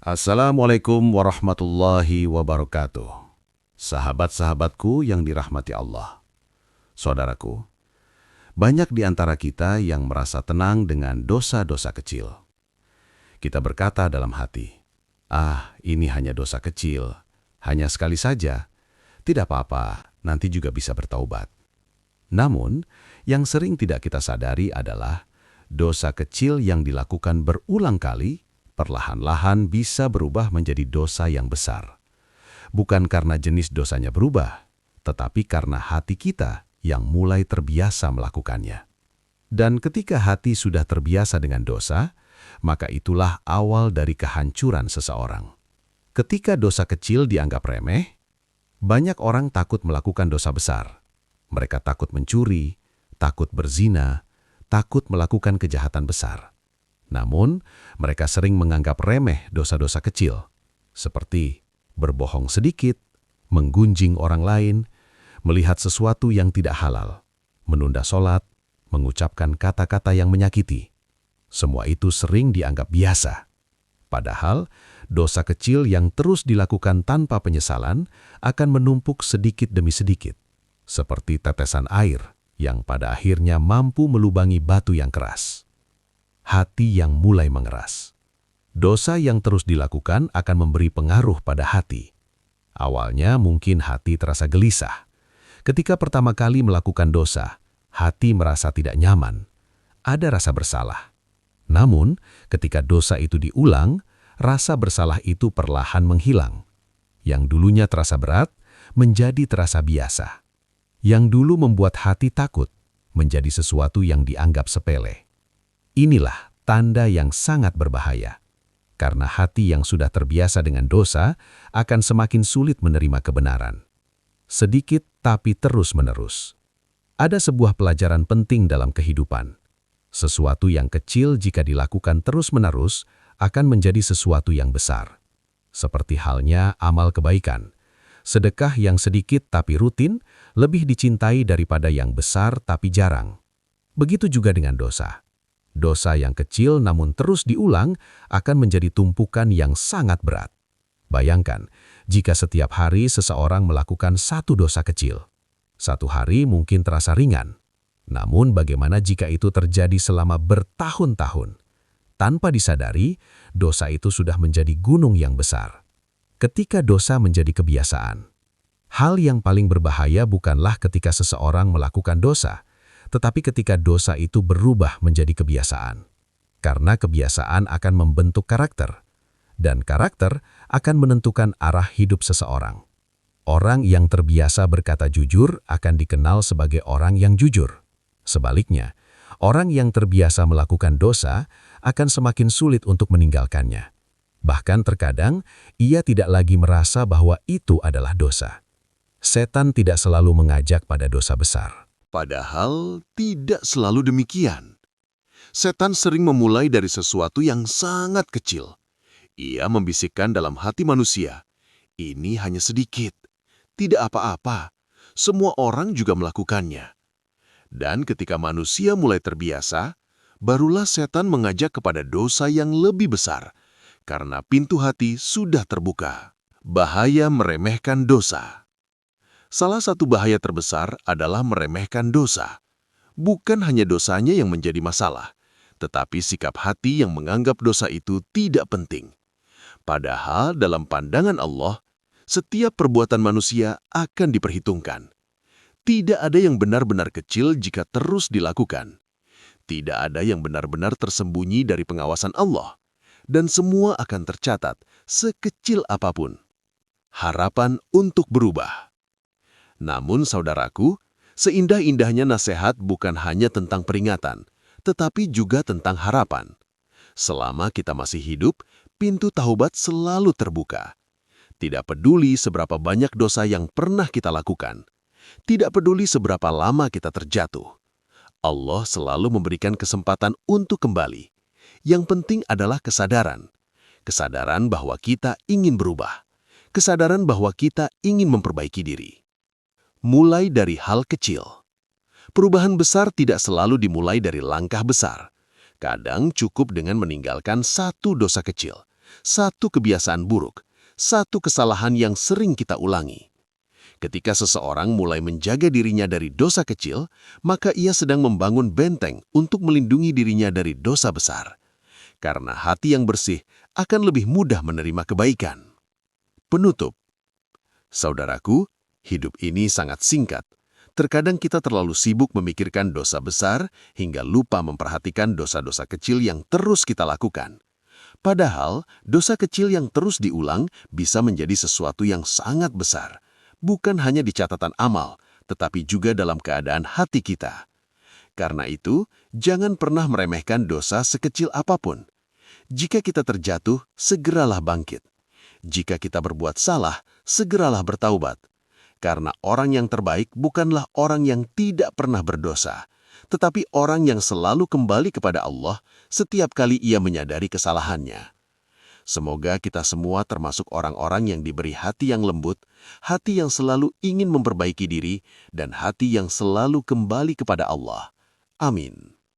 Assalamualaikum warahmatullahi wabarakatuh. Sahabat-sahabatku yang dirahmati Allah. Saudaraku, banyak di antara kita yang merasa tenang dengan dosa-dosa kecil. Kita berkata dalam hati, ini hanya dosa kecil, hanya sekali saja, tidak apa-apa, nanti juga bisa bertaubat. Namun, yang sering tidak kita sadari adalah dosa kecil yang dilakukan berulang kali perlahan-lahan bisa berubah menjadi dosa yang besar. Bukan karena jenis dosanya berubah, tetapi karena hati kita yang mulai terbiasa melakukannya. Dan ketika hati sudah terbiasa dengan dosa, maka itulah awal dari kehancuran seseorang. Ketika dosa kecil dianggap remeh, banyak orang takut melakukan dosa besar. Mereka takut mencuri, takut berzina, takut melakukan kejahatan besar. Namun, mereka sering menganggap remeh dosa-dosa kecil, seperti berbohong sedikit, menggunjing orang lain, melihat sesuatu yang tidak halal, menunda sholat, mengucapkan kata-kata yang menyakiti. Semua itu sering dianggap biasa. Padahal, dosa kecil yang terus dilakukan tanpa penyesalan akan menumpuk sedikit demi sedikit, seperti tetesan air yang pada akhirnya mampu melubangi batu yang keras. Hati yang mulai mengeras. Dosa yang terus dilakukan akan memberi pengaruh pada hati. Awalnya mungkin hati terasa gelisah. Ketika pertama kali melakukan dosa, hati merasa tidak nyaman. Ada rasa bersalah. Namun, ketika dosa itu diulang, rasa bersalah itu perlahan menghilang. Yang dulunya terasa berat, menjadi terasa biasa. Yang dulu membuat hati takut, menjadi sesuatu yang dianggap sepele. Inilah tanda yang sangat berbahaya, karena hati yang sudah terbiasa dengan dosa akan semakin sulit menerima kebenaran. Sedikit tapi terus-menerus. Ada sebuah pelajaran penting dalam kehidupan. Sesuatu yang kecil jika dilakukan terus-menerus akan menjadi sesuatu yang besar. Seperti halnya amal kebaikan. Sedekah yang sedikit tapi rutin lebih dicintai daripada yang besar tapi jarang. Begitu juga dengan dosa. Dosa yang kecil namun terus diulang akan menjadi tumpukan yang sangat berat. Bayangkan, jika setiap hari seseorang melakukan satu dosa kecil. Satu hari mungkin terasa ringan. Namun bagaimana jika itu terjadi selama bertahun-tahun? Tanpa disadari, dosa itu sudah menjadi gunung yang besar. Ketika dosa menjadi kebiasaan. Hal yang paling berbahaya bukanlah ketika seseorang melakukan dosa, tetapi ketika dosa itu berubah menjadi kebiasaan. Karena kebiasaan akan membentuk karakter, dan karakter akan menentukan arah hidup seseorang. Orang yang terbiasa berkata jujur akan dikenal sebagai orang yang jujur. Sebaliknya, orang yang terbiasa melakukan dosa akan semakin sulit untuk meninggalkannya. Bahkan terkadang, ia tidak lagi merasa bahwa itu adalah dosa. Setan tidak selalu mengajak pada dosa besar. Padahal tidak selalu demikian. Setan sering memulai dari sesuatu yang sangat kecil. Ia membisikkan dalam hati manusia, ini hanya sedikit, tidak apa-apa, semua orang juga melakukannya. Dan ketika manusia mulai terbiasa, barulah setan mengajak kepada dosa yang lebih besar, karena pintu hati sudah terbuka. Bahaya meremehkan dosa. Salah satu bahaya terbesar adalah meremehkan dosa. Bukan hanya dosanya yang menjadi masalah, tetapi sikap hati yang menganggap dosa itu tidak penting. Padahal dalam pandangan Allah, setiap perbuatan manusia akan diperhitungkan. Tidak ada yang benar-benar kecil jika terus dilakukan. Tidak ada yang benar-benar tersembunyi dari pengawasan Allah. Dan semua akan tercatat, sekecil apapun. Harapan untuk berubah. Namun saudaraku, seindah-indahnya nasihat bukan hanya tentang peringatan, tetapi juga tentang harapan. Selama kita masih hidup, pintu taubat selalu terbuka. Tidak peduli seberapa banyak dosa yang pernah kita lakukan. Tidak peduli seberapa lama kita terjatuh. Allah selalu memberikan kesempatan untuk kembali. Yang penting adalah kesadaran. Kesadaran bahwa kita ingin berubah. Kesadaran bahwa kita ingin memperbaiki diri. Mulai dari hal kecil. Perubahan besar tidak selalu dimulai dari langkah besar. Kadang cukup dengan meninggalkan satu dosa kecil, satu kebiasaan buruk, satu kesalahan yang sering kita ulangi. Ketika seseorang mulai menjaga dirinya dari dosa kecil, maka ia sedang membangun benteng untuk melindungi dirinya dari dosa besar. Karena hati yang bersih akan lebih mudah menerima kebaikan. Penutup. Saudaraku, hidup ini sangat singkat. Terkadang kita terlalu sibuk memikirkan dosa besar hingga lupa memperhatikan dosa-dosa kecil yang terus kita lakukan. Padahal, dosa kecil yang terus diulang bisa menjadi sesuatu yang sangat besar. Bukan hanya di catatan amal, tetapi juga dalam keadaan hati kita. Karena itu, jangan pernah meremehkan dosa sekecil apapun. Jika kita terjatuh, segeralah bangkit. Jika kita berbuat salah, segeralah bertaubat. Karena orang yang terbaik bukanlah orang yang tidak pernah berdosa, tetapi orang yang selalu kembali kepada Allah setiap kali ia menyadari kesalahannya. Semoga kita semua termasuk orang-orang yang diberi hati yang lembut, hati yang selalu ingin memperbaiki diri, dan hati yang selalu kembali kepada Allah. Amin.